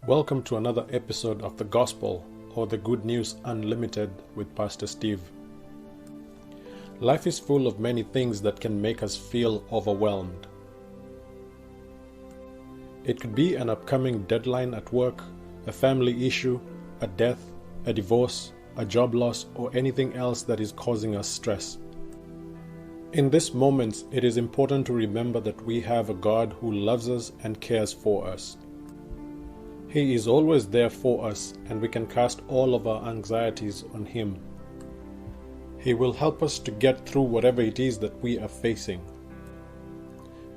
Welcome to another episode of the Gospel or the Good News Unlimited with Pastor Steve. Life is full of many things that can make us feel overwhelmed. It could be an upcoming deadline at work, a family issue, a death, a divorce, a job loss, or anything else that is causing us stress. In these moments, it is important to remember that we have a God who loves us and cares for us. He is always there for us, and we can cast all of our anxieties on Him. He will help us to get through whatever it is that we are facing.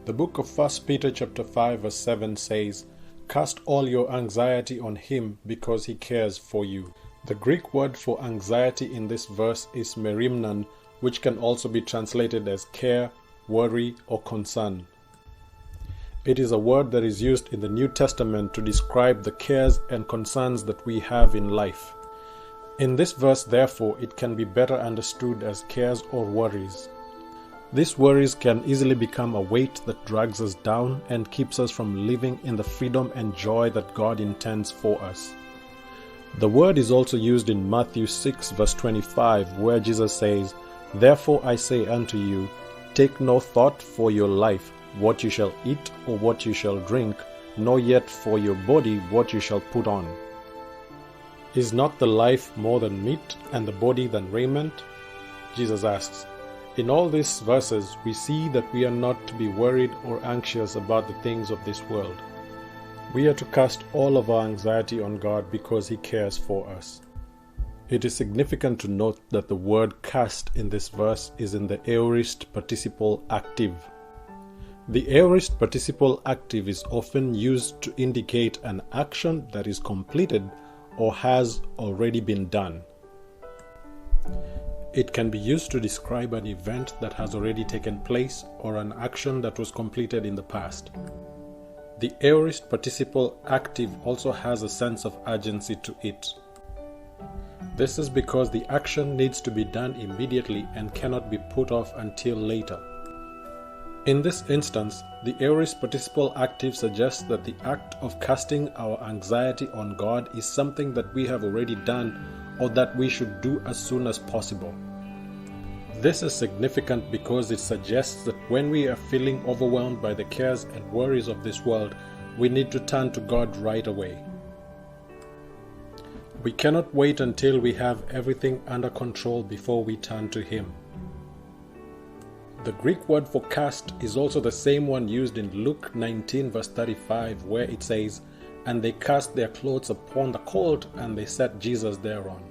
The book of 1 Peter chapter 5 verse 7 says, "Cast all your anxiety on Him because He cares for you." The Greek word for anxiety in this verse is merimnan, which can also be translated as care, worry, or concern. It is a word that is used in the New Testament to describe the cares and concerns that we have in life. In this verse, therefore, it can be better understood as cares or worries. These worries can easily become a weight that drags us down and keeps us from living in the freedom and joy that God intends for us. The word is also used in Matthew 6 verse 25, where Jesus says, "Therefore I say unto you, take no thought for your life, what you shall eat or what you shall drink, nor yet for your body what you shall put on. Is not the life more than meat, and the body than raiment?" Jesus asks. In all these verses, we see that we are not to be worried or anxious about the things of this world. We are to cast all of our anxiety on God because He cares for us. It is significant to note that the word cast in this verse is in the aorist participle active. The aorist participle active is often used to indicate an action that is completed or has already been done. It can be used to describe an event that has already taken place or an action that was completed in the past. The aorist participle active also has a sense of urgency to it. This is because the action needs to be done immediately and cannot be put off until later. In this instance, the aorist participle active suggests that the act of casting our anxiety on God is something that we have already done or that we should do as soon as possible. This is significant because it suggests that when we are feeling overwhelmed by the cares and worries of this world, we need to turn to God right away. We cannot wait until we have everything under control before we turn to Him. The Greek word for cast is also the same one used in Luke 19 verse 35, where it says, "And they cast their clothes upon the colt, and they set Jesus thereon."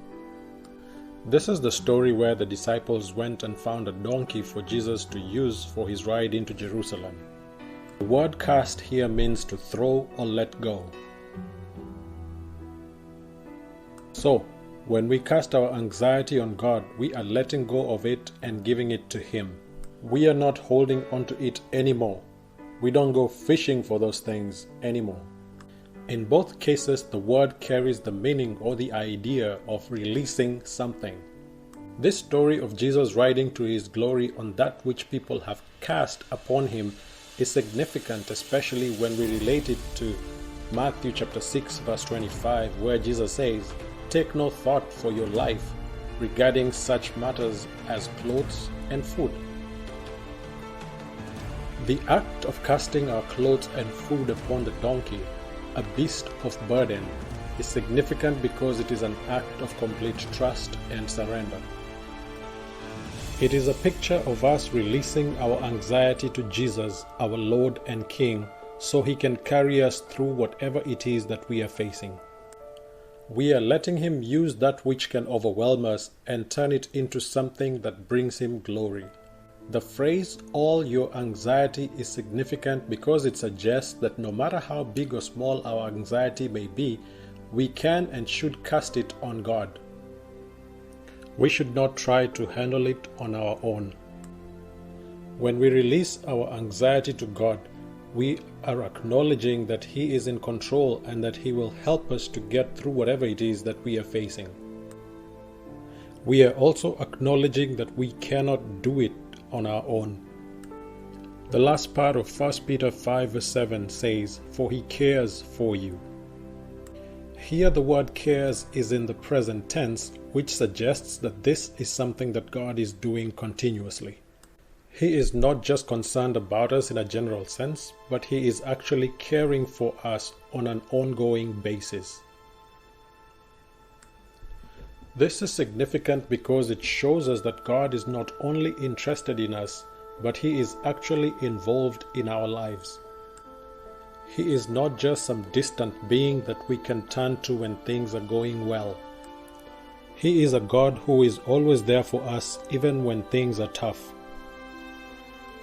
This is the story where the disciples went and found a donkey for Jesus to use for his ride into Jerusalem. The word cast here means to throw or let go. So, when we cast our anxiety on God, we are letting go of it and giving it to Him. We are not holding onto it anymore. We don't go fishing for those things anymore. In both cases, the word carries the meaning or the idea of releasing something. This story of Jesus riding to His glory on that which people have cast upon Him is significant, especially when we relate it to Matthew chapter 6 verse 25, where Jesus says, "Take no thought for your life regarding such matters as clothes and food." The act of casting our clothes and food upon the donkey, a beast of burden, is significant because it is an act of complete trust and surrender. It is a picture of us releasing our anxiety to Jesus, our Lord and King, so He can carry us through whatever it is that we are facing. We are letting Him use that which can overwhelm us and turn it into something that brings Him glory. The phrase, "all your anxiety," is significant because it suggests that no matter how big or small our anxiety may be, we can and should cast it on God. We should not try to handle it on our own. When we release our anxiety to God, we are acknowledging that He is in control and that He will help us to get through whatever it is that we are facing. We are also acknowledging that we cannot do it on our own. The last part of 1 Peter 5 verse 7 says, "For He cares for you." Here the word cares is in the present tense, which suggests that this is something that God is doing continuously. He is not just concerned about us in a general sense, but He is actually caring for us on an ongoing basis. This is significant because it shows us that God is not only interested in us, but He is actually involved in our lives. He is not just some distant being that we can turn to when things are going well. He is a God who is always there for us even when things are tough.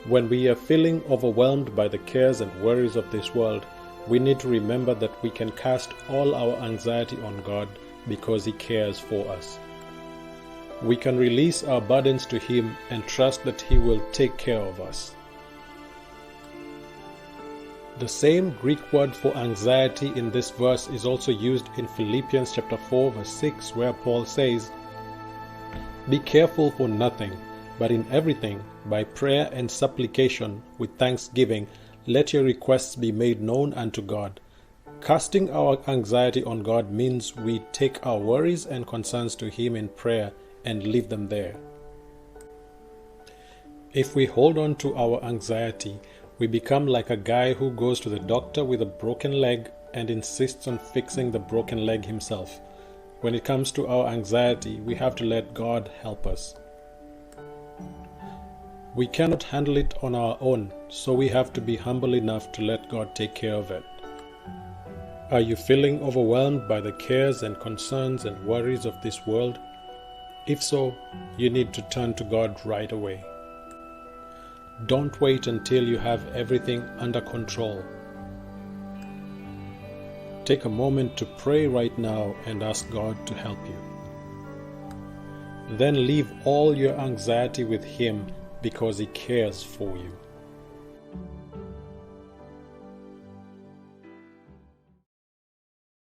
When we are feeling overwhelmed by the cares and worries of this world, we need to remember that we can cast all our anxiety on God because He cares for us. We can release our burdens to Him and trust that He will take care of us. The same Greek word for anxiety in this verse is also used in Philippians chapter 4 verse 6, where Paul says, "Be careful for nothing, but in everything, by prayer and supplication, with thanksgiving, let your requests be made known unto God." Casting our anxiety on God means we take our worries and concerns to Him in prayer and leave them there. If we hold on to our anxiety, we become like a guy who goes to the doctor with a broken leg and insists on fixing the broken leg himself. When it comes to our anxiety, we have to let God help us. We cannot handle it on our own, so we have to be humble enough to let God take care of it. Are you feeling overwhelmed by the cares and concerns and worries of this world? If so, you need to turn to God right away. Don't wait until you have everything under control. Take a moment to pray right now and ask God to help you. Then leave all your anxiety with Him because He cares for you.